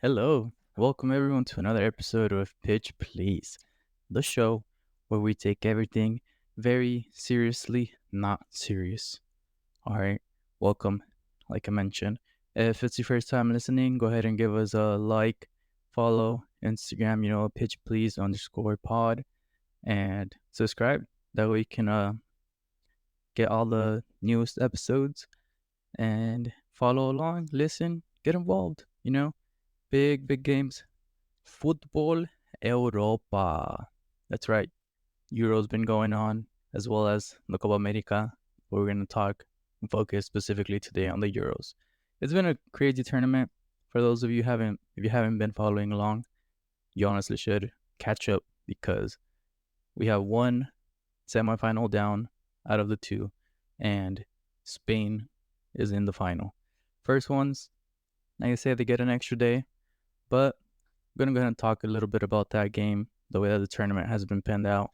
Hello, welcome everyone to another episode of Pitch Please, the show where we take everything very seriously, not serious. All right, welcome. Like I mentioned, if it's your first time listening, go ahead and give us a like, follow Instagram, Pitch Please underscore pod, and subscribe. That way you can get all the newest episodes and follow along, listen, get involved. Big games. Futbol Europa. That's right. Euro's been going on, as well as the Copa America. We're going to talk and focus specifically today on the Euros. It's been a crazy tournament. For those of you if you haven't been following along, you honestly should catch up because we have one semifinal down out of the two, and Spain is in the final. First ones, like I said, they get an extra day, but I'm going to go ahead and talk a little bit about that game, the way that the tournament has been penned out,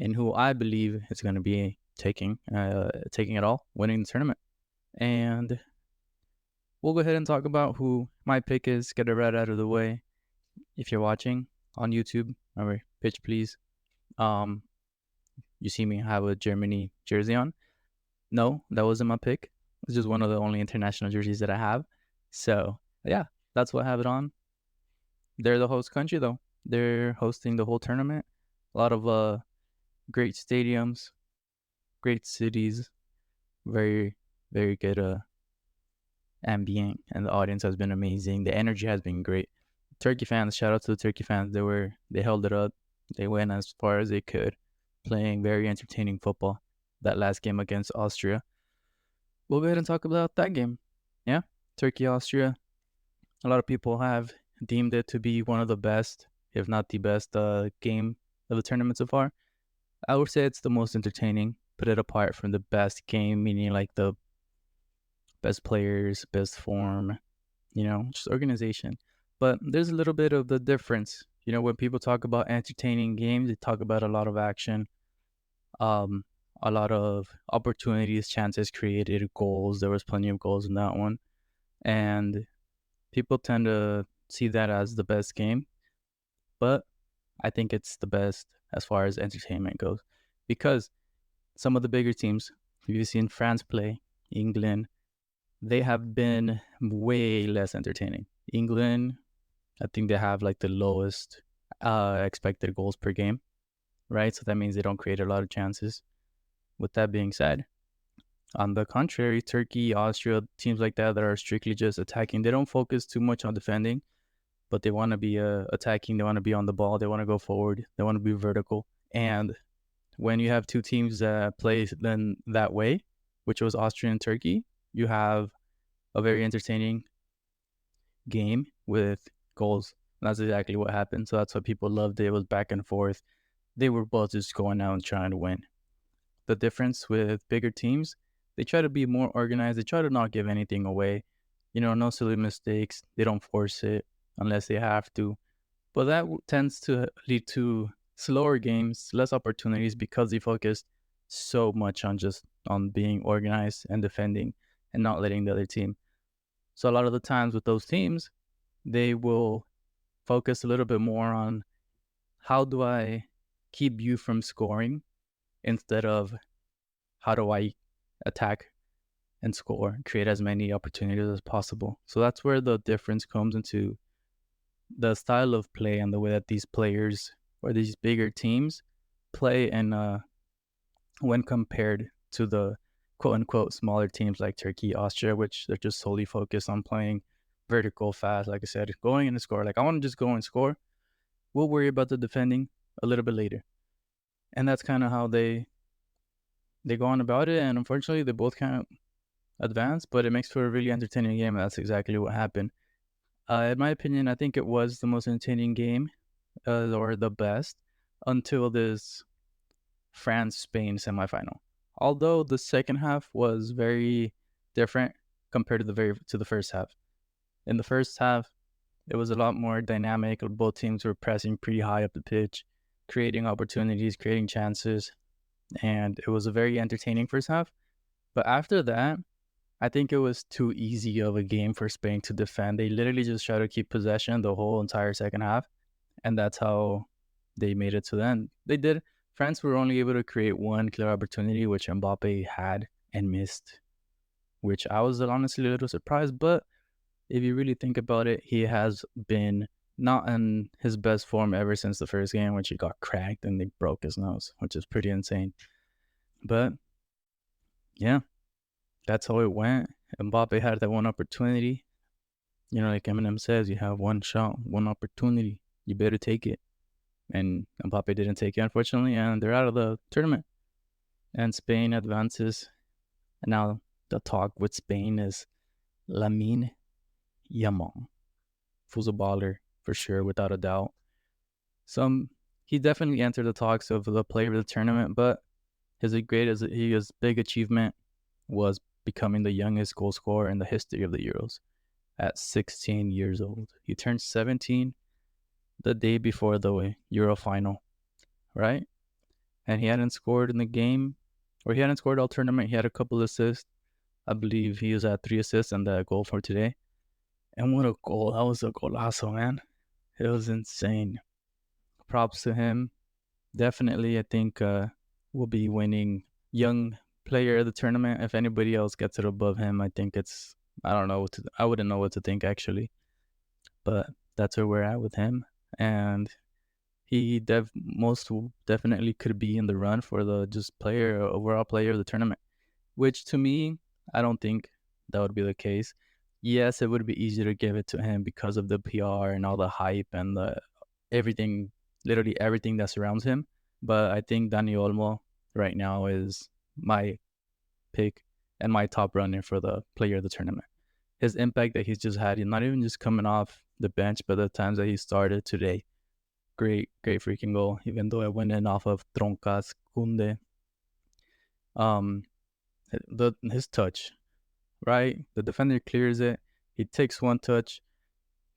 and who I believe is going to be taking it all, winning the tournament. And we'll go ahead and talk about who my pick is, get it right out of the way. If you're watching on YouTube, remember, pitch please. You see me have a Germany jersey on. No, that wasn't my pick. It's just one of the only international jerseys that I have. So, yeah, that's what I have it on. They're the host country, though. They're hosting the whole tournament. A lot of great stadiums, great cities, very, very good ambient, and the audience has been amazing. The energy has been great. Turkey fans, shout out to the Turkey fans. They held it up. They went as far as they could, playing very entertaining football. That last game against Austria. We'll go ahead and talk about that game. Yeah, Turkey, Austria. A lot of people have deemed it to be one of the best, if not the best, game of the tournament so far. I would say it's the most entertaining. Put it apart from the best game, meaning like the best players, best form, just organization. But there's a little bit of the difference. When people talk about entertaining games, they talk about a lot of action, um, a lot of opportunities, chances created, goals. There was plenty of goals in that one. And people tend to see that as the best game. But I think it's the best as far as entertainment goes because some of the bigger teams, you've seen France play, England, they have been way less entertaining. England, I think they have like the lowest expected goals per game, right? So that means they don't create a lot of chances. With that being said, on the contrary, Turkey, Austria, teams like that are strictly just attacking. They don't focus too much on defending, but they want to be attacking. They want to be on the ball. They want to go forward. They want to be vertical. And when you have two teams that play then that way, which was Austria and Turkey, you have a very entertaining game with goals. And that's exactly what happened. So that's what people loved. It was back and forth. They were both just going out and trying to win. The difference with bigger teams, they try to be more organized. They try to not give anything away. No silly mistakes. They don't force it unless they have to. But that tends to lead to slower games, less opportunities because they focus so much on being organized and defending and not letting the other team. So a lot of the times with those teams, they will focus a little bit more on how do I keep you from scoring instead of how do I attack and score, create as many opportunities as possible. So that's where the difference comes into the style of play and the way that these players or these bigger teams play, and when compared to the quote unquote smaller teams like Turkey, Austria, which they're just solely focused on playing vertical, fast, like I said, going in and score. Like, I want to just go and score. We'll worry about the defending a little bit later. And that's kind of how they go on about it. And unfortunately, they both kind of advance, but it makes for a really entertaining game. And that's exactly what happened. In my opinion, I think it was the most entertaining game, or the best, until this France-Spain semifinal. Although the second half was very different compared to the first half. In the first half, it was a lot more dynamic. Both teams were pressing pretty high up the pitch, creating opportunities, creating chances, and it was a very entertaining first half. But after that, I think it was too easy of a game for Spain to defend. They literally just tried to keep possession the whole entire second half, and that's how they made it to the end. They did. France were only able to create one clear opportunity, which Mbappe had and missed, which I was honestly a little surprised. But if you really think about it, he has been not in his best form ever since the first game, which he got cracked and they broke his nose, which is pretty insane. But yeah, that's how it went. Mbappe had that one opportunity. You know, like Eminem says, you have one shot, one opportunity. You better take it. And Mbappe didn't take it, unfortunately, and they're out of the tournament. And Spain advances. And now the talk with Spain is Lamine Yamal. Footballer, for sure, without a doubt. He definitely entered the talks of the player of the tournament, but his big achievement was becoming the youngest goal scorer in the history of the Euros at 16 years old. He turned 17 the day before the Euro final, right? And he hadn't scored in the game, or he hadn't scored all tournament. He had a couple assists. I believe he was at 3 assists and that goal for today. And what a goal. That was a golazo, man. It was insane. Props to him. Definitely, I think we'll be winning young player of the tournament. If anybody else gets it above him, I think I don't know I wouldn't know what to think actually. But that's where we're at with him. And he most definitely could be in the run for the overall player of the tournament, which to me, I don't think that would be the case. Yes, it would be easier to give it to him because of the PR and all the hype and literally everything that surrounds him. But I think Dani Olmo right now is my pick and my top runner for the player of the tournament. His impact that he's just had, not even just coming off the bench, but the times that he started today. Great freaking goal, even though it went in off of Troncas Kunde. His touch, right? The defender clears it. He takes one touch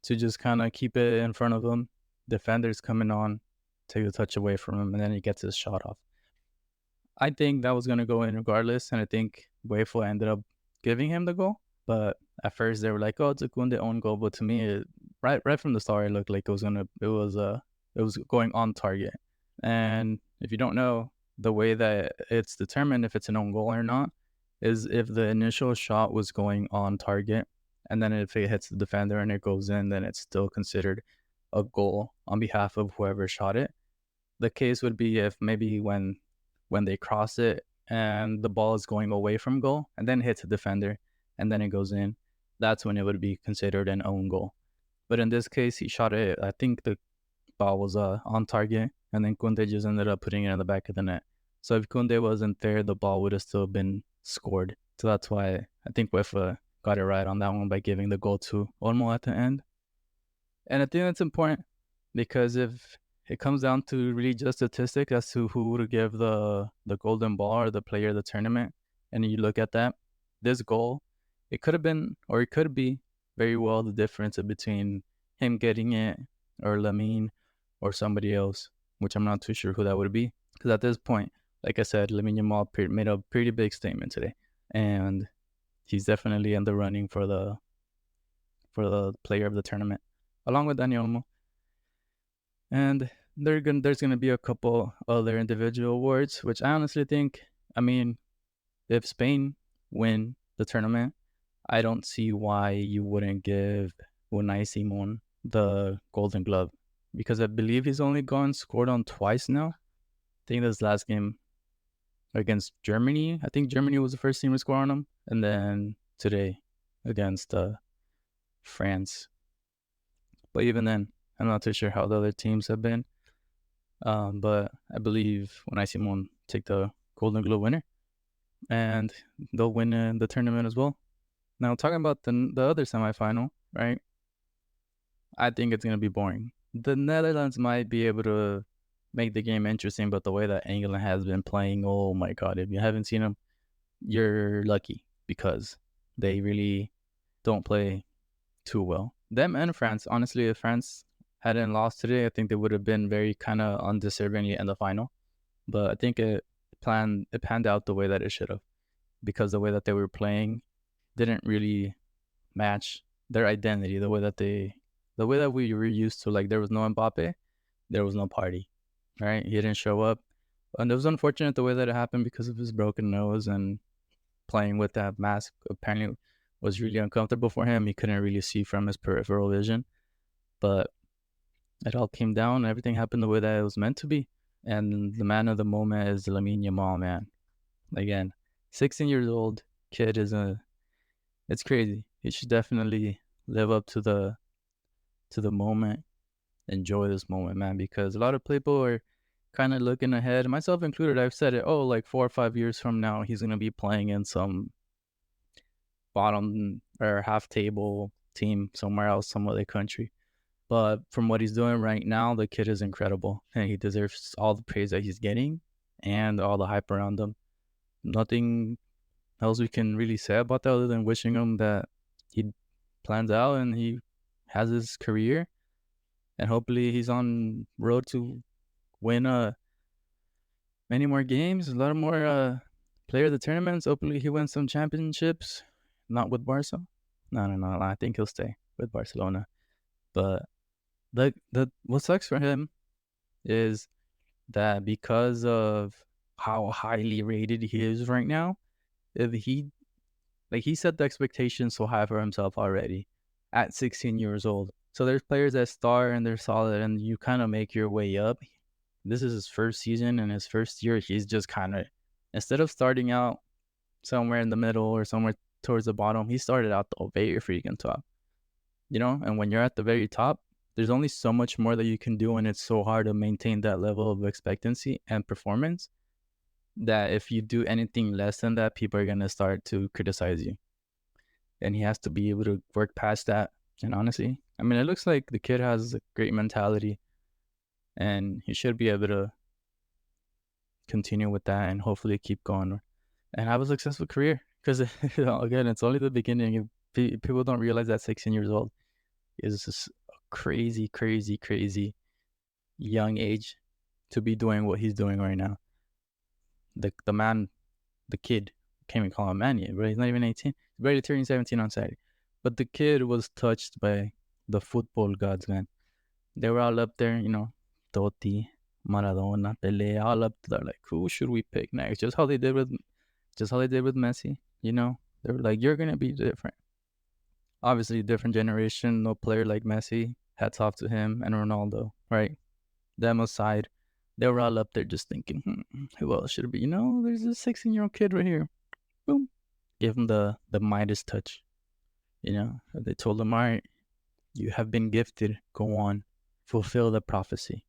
to just kind of keep it in front of him. Defender's coming on, take the touch away from him, and then he gets his shot off. I think that was going to go in regardless, and I think UEFA ended up giving him the goal. But at first they were like, "Oh, it's a Kunde own goal," but to me, right from the start, it looked like it was going on target. And if you don't know, the way that it's determined if it's an own goal or not is if the initial shot was going on target, and then if it hits the defender and it goes in, then it's still considered a goal on behalf of whoever shot it. The case would be if maybe when they cross it and the ball is going away from goal and then hits a defender and then it goes in, that's when it would be considered an own goal. But in this case, he shot it. I think the ball was on target, and then Kunde just ended up putting it in the back of the net. So if Kunde wasn't there, the ball would have still been scored. So that's why I think UEFA got it right on that one by giving the goal to Olmo at the end. And I think that's important because if it comes down to really just statistics as to who would give the golden ball or the player of the tournament, and you look at that, this goal, it could have been, or it could be very well the difference between him getting it or Lamine or somebody else, which I'm not too sure who that would be. Because at this point, like I said, Lamine Yamal made a pretty big statement today, and he's definitely in the running for the player of the tournament, along with Dani Olmo. And there's gonna be a couple other individual awards, which I honestly think, I mean, if Spain win the tournament, I don't see why you wouldn't give Unai Simon the Golden Glove, because I believe he's only scored on twice now. I think this last game against Germany, I think Germany was the first team to score on him, and then today against France. But even then, I'm not too sure how the other teams have been. But I believe Unai Simon take the Golden Glove winner, and they'll win the tournament as well. Now, talking about the other semifinal, right? I think it's going to be boring. The Netherlands might be able to make the game interesting, but the way that England has been playing, oh my God, if you haven't seen them, you're lucky, because they really don't play too well. Them and France, honestly, if France hadn't lost today, I think they would have been very kind of undeservingly in the final. But I think it panned out the way that it should have, because the way that they were playing didn't really match their identity, the way that we were used to. Like, there was no Mbappe, there was no party, right? He didn't show up, and it was unfortunate the way that it happened because of his broken nose, and playing with that mask apparently was really uncomfortable for him. He couldn't really see from his peripheral vision, but it all came down. Everything happened the way that it was meant to be, and the man of the moment is Lamine Yamal, man. Again, 16 years old kid it's crazy. He should definitely live up to the moment, enjoy this moment, man, because a lot of people are kind of looking ahead, myself included. I've said it, oh, like 4 or 5 years from now, he's going to be playing in some bottom or half table team somewhere else, some other country. But from what he's doing right now, the kid is incredible, and he deserves all the praise that he's getting and all the hype around him. Nothing else we can really say about that other than wishing him that he plans out and he has his career, and hopefully he's on road to win many more games, a lot more player of the tournaments. Hopefully he wins some championships, not with Barca. No. I think he'll stay with Barcelona. But the what sucks for him is that because of how highly rated he is right now, if he set the expectations so high for himself already at 16 years old. So there's players that start and they're solid, and you kind of make your way up. This is his first season, and his first year, he's just kind of, instead of starting out somewhere in the middle or somewhere towards the bottom, he started out the very freaking top. And when you're at the very top, there's only so much more that you can do, and it's so hard to maintain that level of expectancy and performance that if you do anything less than that, people are going to start to criticize you. And he has to be able to work past that. And honestly, I mean, it looks like the kid has a great mentality, and he should be able to continue with that and hopefully keep going and have a successful career. Because again, it's only the beginning. People don't realize that 16 years old is just a crazy, crazy, crazy young age to be doing what he's doing right now. The man, the kid, can't even call him man yet, but he's not even 18. He's barely turning 17 on Saturday. But the kid was touched by the football gods, man. They were all up there, Totti, Maradona, Pelé, all up there. Like, who should we pick next? Just how they did with Messi. They were like, you're gonna be different. Obviously, different generation. No player like Messi. Hats off to him and Ronaldo, right? Them aside, they were all up there just thinking, who else should it be? There's a 16-year-old kid right here. Boom. Give him the Midas touch. They told him, all right, you have been gifted. Go on. Fulfill the prophecy.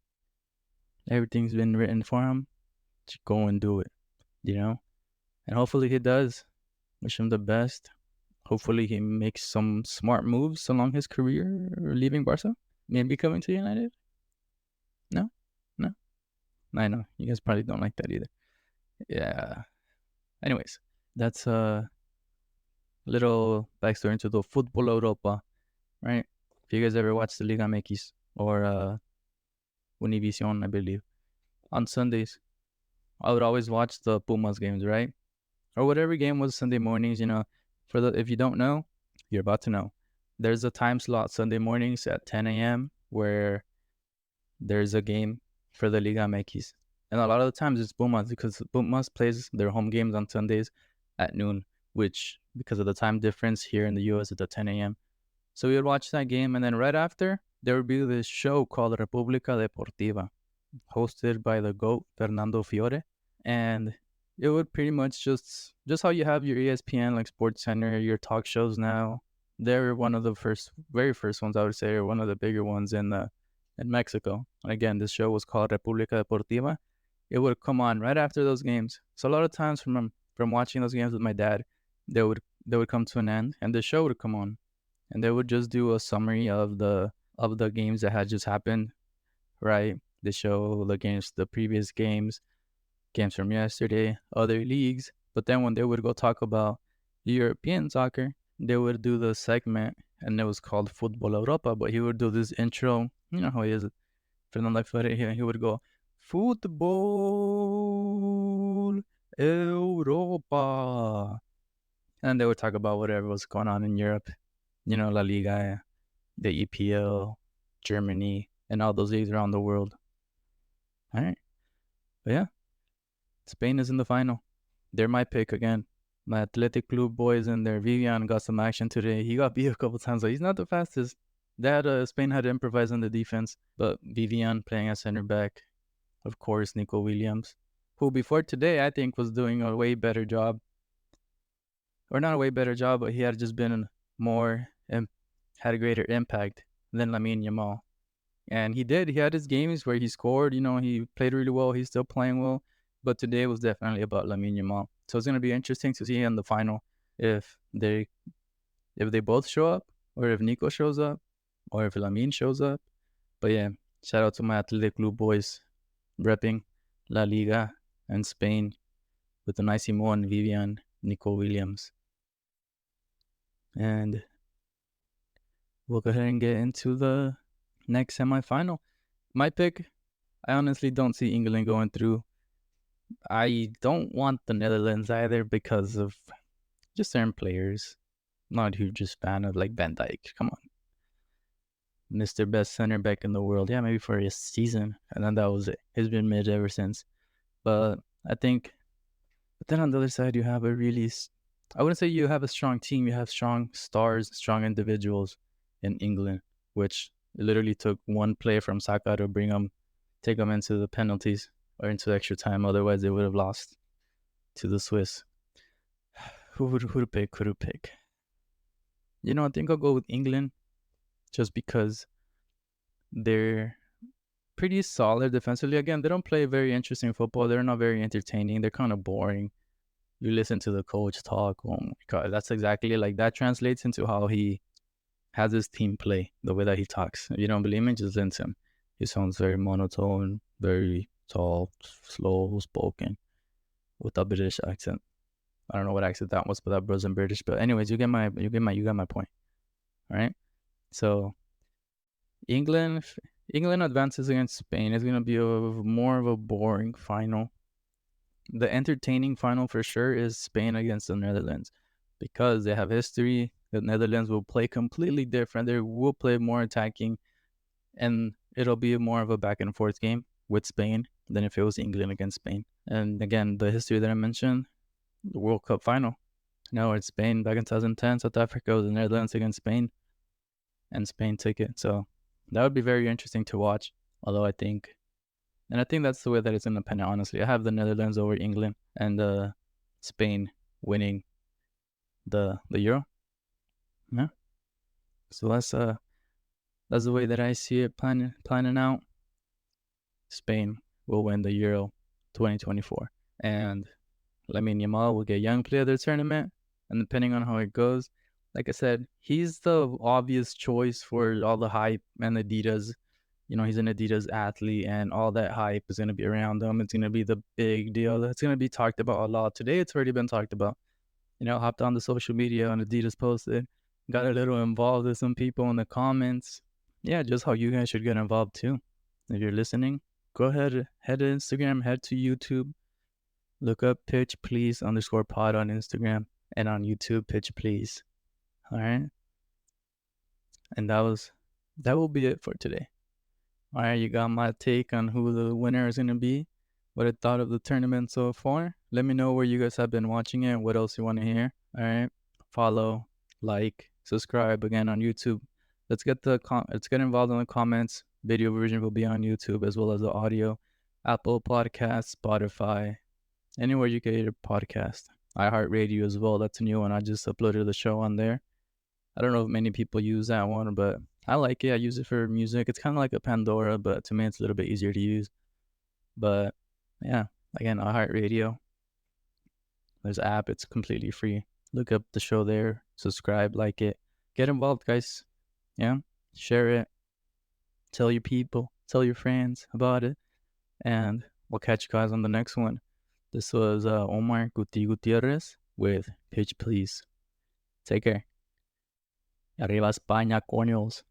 Everything's been written for him. Just go and do it. And hopefully he does. Wish him the best. Hopefully he makes some smart moves along his career, leaving Barca. Maybe coming to United. No. I know. You guys probably don't like that either. Yeah. Anyways, that's a little backstory into the Futbol Europa, right? If you guys ever watched the Liga MX or Univision, I believe, on Sundays, I would always watch the Pumas games, right? Or whatever game was Sunday mornings, if you don't know, you're about to know. There's a time slot Sunday mornings at 10 a.m. where there's a game for the Liga MX. And a lot of the times it's Pumas, because Pumas plays their home games on Sundays at noon, which, because of the time difference here in the US, it's at 10 a.m. So we would watch that game, and then right after, there would be this show called República Deportiva, hosted by the GOAT, Fernando Fiore. And it would pretty much just how you have your ESPN, like Sports Center, your talk shows now. They're one of the very first ones, I would say, or one of the bigger ones in Mexico. And again, this show was called República Deportiva. It would come on right after those games. So a lot of times from watching those games with my dad, they would come to an end, and the show would come on, and they would just do a summary of the games that had just happened, right? They show the previous games from yesterday, other leagues. But then when they would go talk about European soccer, they would do the segment, and it was called Futbol Europa. But he would do this intro, you know how he is, Fernando Fiore here, and he would go, Futbol Europa. And they would talk about whatever was going on in Europe, La Liga, the EPL, Germany, and all those leagues around the world. All right. But yeah, Spain is in the final. They're my pick again. My Athletic Club boys and their Vivian got some action today. He got beat a couple times, but he's not the fastest. Spain had to improvise on the defense, but Vivian playing at center back, of course, Nico Williams, who before today I think was doing a way better job, or not a way better job, but he had just been more, had a greater impact than Lamine Yamal. And he did. He had his games where he scored. He played really well. He's still playing well. But today was definitely about Lamine Yamal. So it's going to be interesting to see in the final if they both show up, or if Nico shows up, or if Lamine shows up. But yeah, shout out to my Athletic Club boys repping La Liga and Spain with Anaisimo and Vivian, Nico Williams. And we'll go ahead and get into the next semifinal. My pick, I honestly don't see England going through. I don't want the Netherlands either because of just certain players. Not a huge fan of like Van Dijk. Come on. Mr. Best center back in the world. Yeah, maybe for a season. And then that was it. He's been mid ever since. But I think, but then on the other side, you have I wouldn't say you have a strong team. You have strong stars, strong individuals in England, which it literally took one play from Saka to take them into the penalties or into extra time. Otherwise, they would have lost to the Swiss. Who to pick? I think I'll go with England just because they're pretty solid defensively. Again, they don't play very interesting football. They're not very entertaining. They're kind of boring. You listen to the coach talk. Oh my God, that's exactly like that translates into how he has his team play, the way that he talks. If you don't believe me, just listen to him. He sounds very monotone, very tall, slow spoken, with a British accent. I don't know what accent that was, but that wasn't British. But anyways, you got my point. All right. So England advances against Spain. It's gonna be more of a boring final. The entertaining final for sure is Spain against the Netherlands, because they have history. The Netherlands will play completely different. They will play more attacking, and it'll be more of a back and forth game with Spain than if it was England against Spain. And again, the history that I mentioned, the World Cup final. No, it's Spain back in 2010. South Africa was the Netherlands against Spain, and Spain took it. So that would be very interesting to watch. Although I think that's the way that it's going to pan out, honestly. I have the Netherlands over England and Spain winning the Euro. Yeah. So that's the way that I see it planning out. Spain will win the Euro 2024. And Lamine Yamal will get Young Player of the Tournament. And depending on how it goes, like I said, he's the obvious choice for all the hype and Adidas. He's an Adidas athlete, and all that hype is going to be around him. It's going to be the big deal. It's going to be talked about a lot. Today, it's already been talked about. Hopped on the social media and Adidas posted, got a little involved with some people in the comments. Yeah, just how you guys should get involved too. If you're listening, go ahead, head to Instagram, head to YouTube, look up Pitch Please _pod on Instagram, and on YouTube, Pitch Please. All right. And that will be it for today. All right, you got my take on who the winner is going to be, what I thought of the tournament so far. Let me know where you guys have been watching it, what else you want to hear. All right, follow, like, subscribe again on YouTube. Let's get involved in the comments. Video version will be on YouTube as well as the audio. Apple Podcasts, Spotify, anywhere you get your podcast. iHeartRadio as well. That's a new one. I just uploaded the show on there. I don't know if many people use that one, but I like it. I use it for music. It's kind of like a Pandora, but to me, it's a little bit easier to use. But yeah, again, iHeartRadio. There's an app. It's completely free. Look up the show there. Subscribe, like it. Get involved, guys. Yeah, share it. Tell your people, tell your friends about it. And we'll catch you guys on the next one. This was Omar Gutierrez with Pitch Please. Take care. Arriba España, coños.